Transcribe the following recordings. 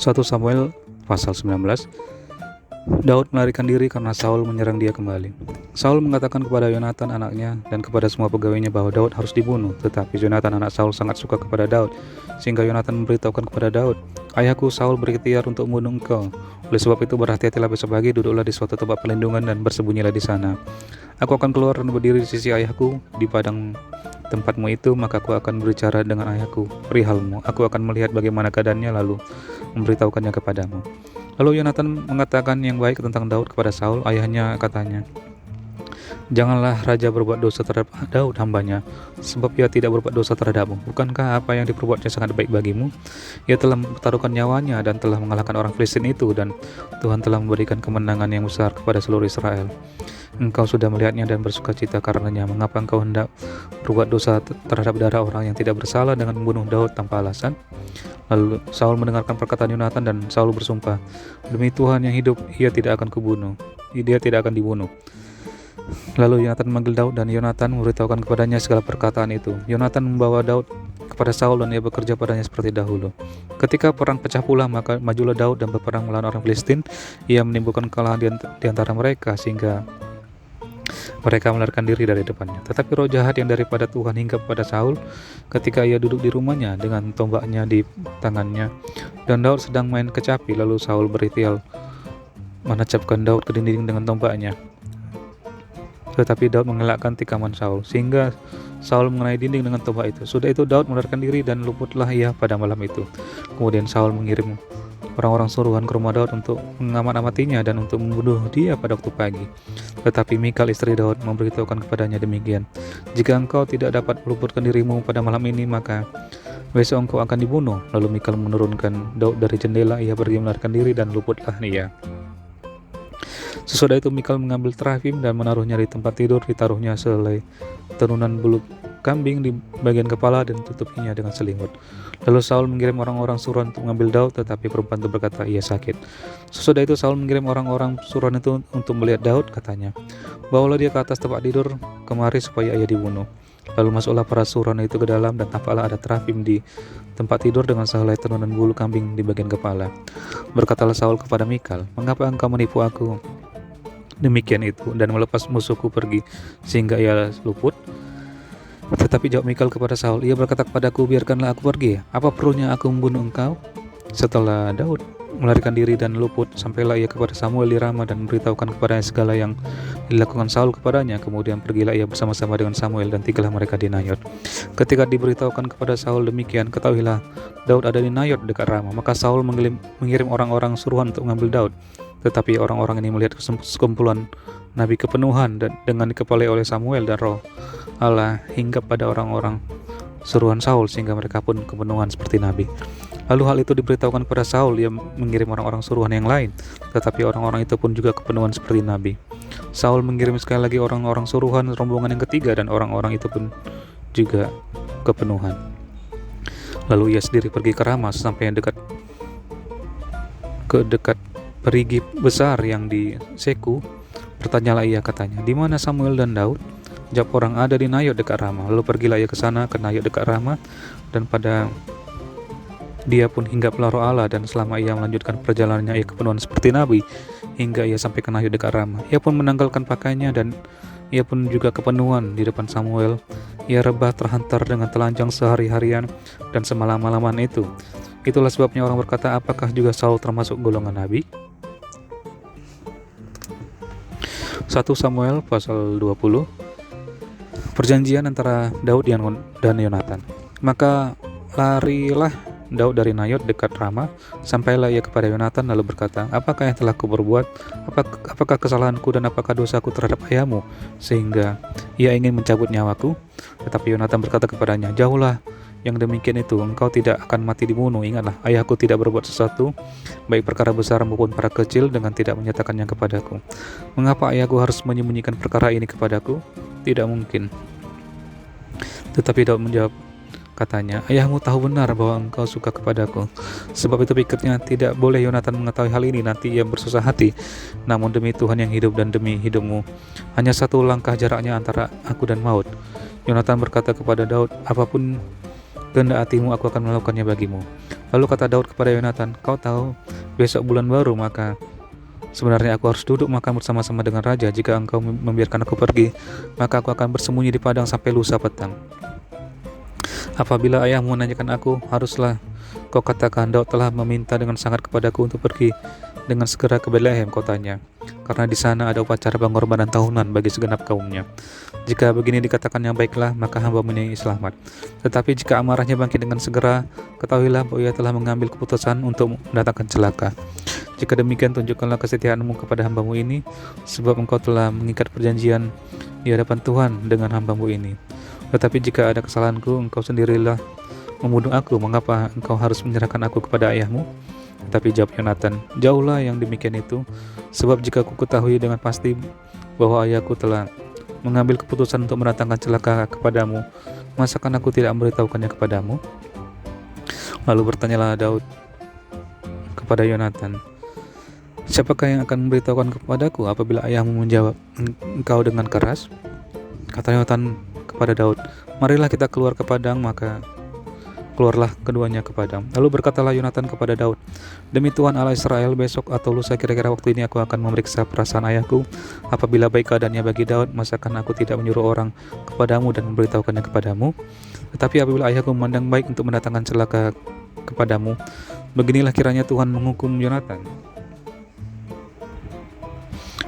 1 Samuel pasal 19. Daud melarikan diri karena Saul menyerang dia kembali. Saul mengatakan kepada Yonatan anaknya dan kepada semua pegawainya bahwa Daud harus dibunuh. Tetapi Yonatan anak Saul sangat suka kepada Daud, sehingga Yonatan memberitahukan kepada Daud, "Ayahku Saul berikhtiar untuk membunuh engkau. Oleh sebab itu berhati-hatilah besok pagi, duduklah di suatu tempat perlindungan dan bersembunyilah di sana. Aku akan keluar dan berdiri di sisi ayahku di padang tempatmu itu, maka aku akan berbicara dengan ayahku perihalmu. Aku akan melihat bagaimana keadaannya lalu memberitahukannya kepadamu." Lalu Yonatan mengatakan yang baik tentang Daud kepada Saul, ayahnya. Katanya, "Janganlah raja berbuat dosa terhadap Daud hambanya, sebab ia tidak berbuat dosa terhadapmu. Bukankah apa yang diperbuatnya sangat baik bagimu? Ia telah mempertaruhkan nyawanya dan telah mengalahkan orang Filistin itu, dan Tuhan telah memberikan kemenangan yang besar kepada seluruh Israel. Engkau sudah melihatnya dan bersukacita karenanya. Mengapa engkau hendak berbuat dosa terhadap darah orang yang tidak bersalah dengan membunuh Daud tanpa alasan?" Lalu Saul mendengarkan perkataan Yonatan dan Saul bersumpah, "Demi Tuhan yang hidup, ia tidak akan kubunuh. Dia tidak akan dibunuh." Lalu Yonatan memanggil Daud dan Yonatan memberitahukan kepadanya segala perkataan itu. Yonatan membawa Daud kepada Saul dan ia bekerja padanya seperti dahulu. Ketika perang pecah pula, maka majulah Daud dan berperang melawan orang Filistin. Ia menimbulkan kekalahan di antara mereka sehingga mereka melarikan diri dari depannya. Tetapi roh jahat yang daripada Tuhan hinggap pada Saul ketika ia duduk di rumahnya dengan tombaknya di tangannya. Dan Daud sedang main kecapi, lalu Saul berikhtiar menancapkan Daud ke dinding dengan tombaknya. Tetapi Daud mengelakkan tikaman Saul, sehingga Saul mengenai dinding dengan tombak itu. Sudah itu Daud melarikan diri dan luputlah ia pada malam itu. Kemudian Saul mengirim orang-orang suruhan ke rumah Daud untuk mengamat-amatinya dan untuk membunuh dia pada waktu pagi. Tetapi Mikal istri Daud memberitahukan kepadanya demikian, "Jika engkau tidak dapat meluputkan dirimu pada malam ini, maka besok engkau akan dibunuh." Lalu Mikal menurunkan Daud dari jendela, ia pergi melarikan diri dan luputlah ia. Sesudah itu Mikal mengambil terafim dan menaruhnya di tempat tidur, ditaruhnya selai tenunan bulu kambing di bagian kepala dan tutupinya dengan selimut. Lalu Saul mengirim orang-orang suruhan untuk mengambil Daud, tetapi perempuan itu berkata ia sakit. Sesudah itu Saul mengirim orang-orang suruhan itu untuk melihat Daud, katanya, "Bawalah dia ke atas tempat tidur kemari supaya ia dibunuh." Lalu masuklah para suruhan itu ke dalam dan tampaklah ada terafim di tempat tidur dengan sehelai tenunan bulu kambing di bagian kepala. Berkatalah Saul kepada Mikal, "Mengapa engkau menipu aku demikian itu dan melepas musuhku pergi sehingga ia luput?" Tetapi jawab Mikal kepada Saul, "Ia berkata kepadaku, biarkanlah aku pergi. Apa perlunya aku membunuh engkau?" Setelah Daud melarikan diri dan luput, sampailah ia kepada Samuel di Rama dan memberitahukan kepadanya segala yang dilakukan Saul kepadanya. Kemudian pergilah ia bersama-sama dengan Samuel dan tinggallah mereka di Nayot. Ketika diberitahukan kepada Saul demikian, ketahuilah Daud ada di Nayot dekat Rama. Maka Saul mengirim orang-orang suruhan untuk mengambil Daud. Tetapi orang-orang ini melihat sekumpulan nabi kepenuhan dan dengan dikepalai oleh Samuel dan roh Allah hinggap pada orang-orang suruhan Saul sehingga mereka pun kepenuhan seperti nabi. Lalu hal itu diberitahukan kepada Saul, ia mengirim orang-orang suruhan yang lain, tetapi orang-orang itu pun juga kepenuhan seperti nabi. Saul mengirim sekali lagi orang-orang suruhan rombongan yang ketiga dan orang-orang itu pun juga kepenuhan. Lalu ia sendiri pergi ke Rama sampai yang dekat perigi besar yang di Seku. Bertanyalah ia, katanya, "Di mana Samuel dan Daud?" Jawab orang, "Ada di Nayot dekat Rama." Lalu pergilah ia ke sana, ke Nayot dekat Rama, dan pada dia pun hinggaplah roh Allah, dan selama ia melanjutkan perjalanannya ia kepenuhan seperti nabi hingga ia sampai ke Nayot dekat Rama. Ia pun menanggalkan pakaiannya dan ia pun juga kepenuhan di depan Samuel. Ia rebah terhantar dengan telanjang sehari-harian dan semalam-malaman itu. Itulah sebabnya orang berkata, apakah juga Saul termasuk golongan nabi? 1 Samuel pasal 20. Perjanjian antara Daud dan Yonatan. Maka larilah Daud dari Nayot dekat Rama, sampailah ia kepada Yonatan lalu berkata, "Apakah yang telah kuperbuat? Apakah kesalahanku dan apakah dosaku terhadap ayahmu sehingga ia ingin mencabut nyawaku?" Tetapi Yonatan berkata kepadanya, "Jauhlah yang demikian itu, engkau tidak akan mati dibunuh. Ingatlah, ayahku tidak berbuat sesuatu, baik perkara besar maupun perkara kecil, dengan tidak menyatakannya kepadaku. Mengapa ayahku harus menyembunyikan perkara ini kepadaku? Tidak mungkin." Tetapi Daud menjawab, katanya, "Ayahmu tahu benar bahwa engkau suka kepadaku. Sebab itu pikirnya tidak boleh Yonatan mengetahui hal ini, nanti ia bersusah hati. Namun demi Tuhan yang hidup dan demi hidupmu, hanya satu langkah jaraknya antara aku dan maut." Yonatan berkata kepada Daud, "Apapun kehendak hatimu aku akan melakukannya bagimu. Lalu kata Daud kepada Yonatan, kau tahu, besok bulan baru, maka sebenarnya aku harus duduk makan bersama-sama dengan raja. Jika engkau membiarkan aku pergi, maka aku akan bersembunyi di padang sampai lusa petang. Apabila ayahmu menanyakan aku, haruslah kau katakan, Daud telah meminta dengan sangat kepadaku untuk pergi dengan segera ke Betlehem kotanya, karena di sana ada upacara pengorbanan tahunan bagi segenap kaumnya. Jika begini dikatakannya baiklah, maka hamba ini selamat. Tetapi jika amarahnya bangkit dengan segera, ketahuilah bahwa ia telah mengambil keputusan untuk mendatangkan celaka. Jika demikian, tunjukkanlah kesetiaanmu kepada hambamu ini, sebab engkau telah mengikat perjanjian di hadapan Tuhan dengan hambamu ini. Tetapi jika ada kesalahanku, engkau sendirilah membunuh aku. Mengapa engkau harus menyerahkan aku kepada ayahmu? Tapi jawab Yonatan, jauhlah yang demikian itu, sebab jika aku ketahui dengan pasti bahwa ayahku telah mengambil keputusan untuk mendatangkan celaka kepadamu, masakan aku tidak memberitahukannya kepadamu? Lalu bertanyalah Daud kepada Yonatan, siapakah yang akan memberitahukan kepadaku apabila ayahmu menjawab engkau dengan keras? Kata Yonatan kepada Daud, marilah kita keluar ke padang. Maka keluarlah keduanya ke padang. Lalu berkatalah Yonatan kepada Daud, demi Tuhan Allah Israel, besok atau lusa kira-kira waktu ini aku akan memeriksa perasaan ayahku. Apabila baik keadaannya bagi Daud, masakan aku tidak menyuruh orang kepadamu dan memberitahukannya kepadamu? Tetapi apabila ayahku memandang baik untuk mendatangkan celaka kepadamu, beginilah kiranya Tuhan menghukum Yonatan.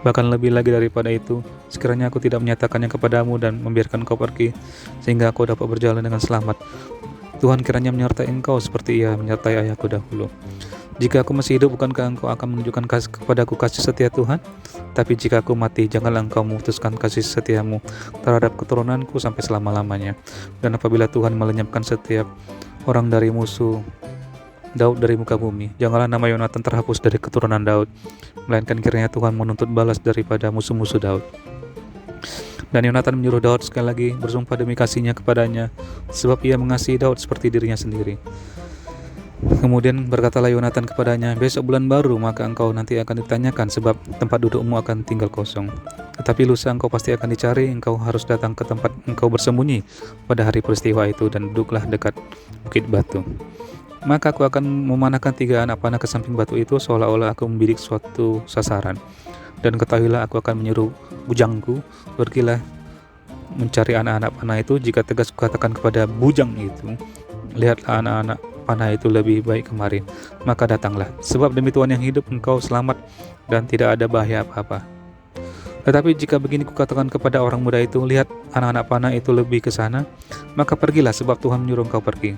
Bahkan lebih lagi daripada itu, sekiranya aku tidak menyatakannya kepadamu dan membiarkan kau pergi, sehingga kau dapat berjalan dengan selamat, Tuhan kiranya menyertai engkau seperti ia menyertai ayahku dahulu. Jika aku masih hidup, bukankah engkau akan menunjukkan kepadaku kasih setia Tuhan? Tapi jika aku mati, janganlah engkau memutuskan kasih setiamu terhadap keturunanku sampai selama-lamanya. Dan apabila Tuhan melenyapkan setiap orang dari musuh Daud dari muka bumi, janganlah nama Yonatan terhapus dari keturunan Daud, melainkan kiranya Tuhan menuntut balas daripada musuh-musuh Daud. Dan Yonatan menyuruh Daud sekali lagi bersumpah demi kasihnya kepadanya, sebab ia mengasihi Daud seperti dirinya sendiri. Kemudian berkatalah Yonatan kepadanya, besok bulan baru, maka engkau nanti akan ditanyakan, sebab tempat dudukmu akan tinggal kosong. Tetapi lusa engkau pasti akan dicari, engkau harus datang ke tempat engkau bersembunyi pada hari peristiwa itu, dan duduklah dekat bukit batu. Maka aku akan memanahkan 3 anak panah ke samping batu itu, seolah-olah aku membidik suatu sasaran. Dan ketahuilah aku akan menyuruh bujangku, pergilah mencari anak-anak panah itu. Jika tegas kukatakan kepada bujang itu, lihatlah anak-anak panah itu lebih baik kemarin, maka datanglah. Sebab demi Tuhan yang hidup, engkau selamat dan tidak ada bahaya apa-apa. Tetapi jika begini kukatakan kepada orang muda itu, lihat anak-anak panah itu lebih ke sana, maka pergilah, sebab Tuhan menyuruh engkau pergi.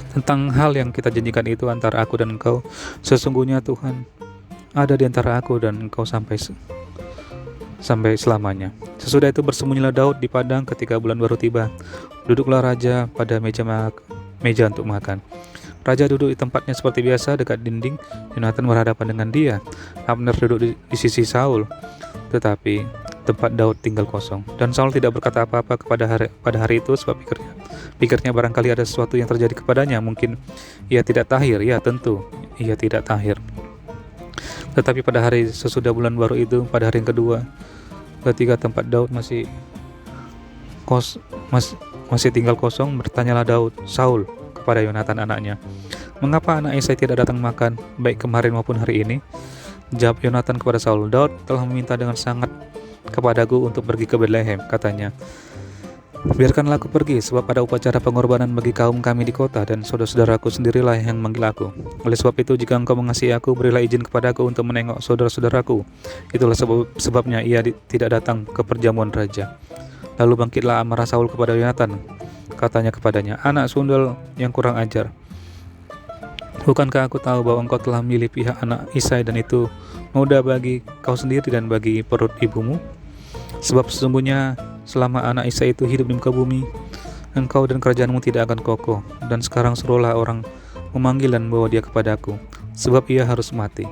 Tentang hal yang kita janjikan itu antara aku dan engkau, sesungguhnya Tuhan ada di antara aku dan engkau sampai selamanya. Sesudah itu bersembunyilah Daud di padang ketika bulan baru tiba. Duduklah raja pada meja untuk makan. Raja duduk di tempatnya seperti biasa dekat dinding. Yonatan berhadapan dengan dia. Abner duduk di sisi Saul, tetapi tempat Daud tinggal kosong. Dan Saul tidak berkata apa-apa pada hari itu, sebab pikirnya barangkali ada sesuatu yang terjadi kepadanya. Mungkin ia tidak tahir. Ya tentu ia tidak tahir. Tetapi pada hari sesudah bulan baru itu, pada hari yang kedua, ketika tempat Daud masih tinggal kosong, bertanyalah Saul kepada Yonatan anaknya, mengapa anak Isai tidak datang makan, baik kemarin maupun hari ini? Jawab Yonatan kepada Saul, Daud telah meminta dengan sangat kepadaku untuk pergi ke Betlehem, katanya. Biarkanlah aku pergi, sebab ada upacara pengorbanan bagi kaum kami di kota, dan saudara-saudaraku sendirilah yang memanggil aku. Oleh sebab itu, jika engkau mengasihi aku, berilah izin kepadaku untuk menengok saudara-saudaraku. Itulah sebabnya ia tidak datang ke perjamuan raja. Lalu bangkitlah amarah Saul kepada Yonatan. Katanya kepadanya, anak sundal yang kurang ajar, bukankah aku tahu bahwa engkau telah memilih pihak anak Isai, dan itu noda bagi kau sendiri dan bagi perut ibumu? Sebab sesungguhnya selama anak Isai itu hidup di muka bumi, engkau dan kerajaanmu tidak akan kokoh. Dan sekarang suruhlah orang memanggil dan bawa dia kepadaku, sebab ia harus mati.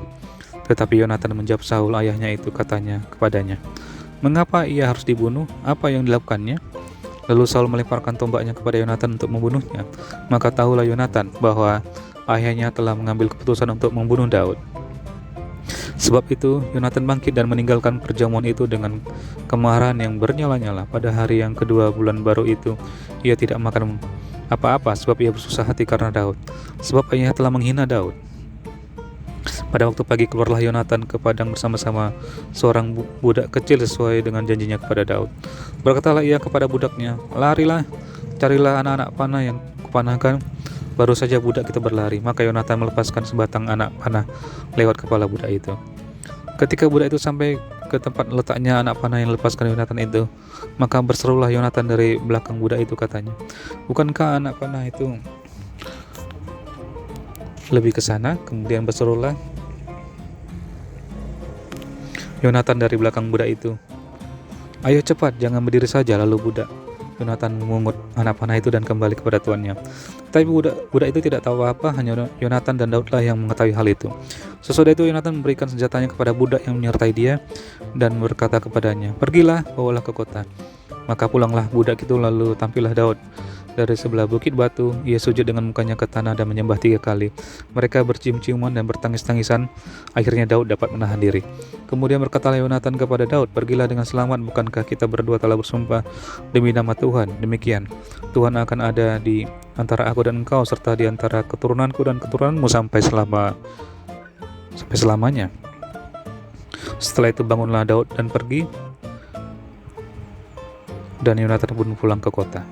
Tetapi Yonatan menjawab Saul ayahnya itu, katanya kepadanya, mengapa ia harus dibunuh? Apa yang dilakukannya? Lalu Saul melemparkan tombaknya kepada Yonatan untuk membunuhnya. Maka tahulah Yonatan bahwa ayahnya telah mengambil keputusan untuk membunuh Daud. Sebab itu Yonatan bangkit dan meninggalkan perjamuan itu dengan kemarahan yang bernyala-nyala. Pada hari yang kedua bulan baru itu, ia tidak makan apa-apa sebab ia bersusah hati karena Daud, sebab ayahnya telah menghina Daud. Pada waktu pagi keluarlah Yonatan ke padang bersama-sama seorang budak kecil sesuai dengan janjinya kepada Daud. Berkatalah ia kepada budaknya, "Larilah, carilah anak-anak panah yang kupanahkan." Baru saja budak itu berlari, maka Yonatan melepaskan sebatang anak panah lewat kepala budak itu. Ketika budak itu sampai ke tempat letaknya anak panah yang lepaskan Yonatan itu, maka berserulah Yonatan dari belakang budak itu, katanya, "Bukankah anak panah itu lebih ke sana?" Kemudian berserulah Yonatan dari belakang budak itu, "Ayo cepat, jangan berdiri saja." Lalu Yonatan memungut anak panah itu dan kembali kepada tuannya. Tapi budak itu tidak tahu apa, hanya Yonatan dan Daudlah yang mengetahui hal itu. Sesudah itu Yonatan memberikan senjatanya kepada budak yang menyertai dia dan berkata kepadanya, "Pergilah, bawalah ke kota." Maka pulanglah budak itu, lalu tampillah Daud dari sebelah bukit batu. Ia sujud dengan mukanya ke tanah dan menyembah 3 kali. Mereka bercium-ciuman dan bertangis-tangisan. Akhirnya Daud dapat menahan diri. Kemudian berkatalah Yonatan kepada Daud, "Pergilah dengan selamat, bukankah kita berdua telah bersumpah demi nama Tuhan? Demikian, Tuhan akan ada di antara aku dan engkau, serta di antara keturunanku dan keturunanmu sampai selamanya." Setelah itu bangunlah Daud dan pergi, dan Yonatan pun pulang ke kota.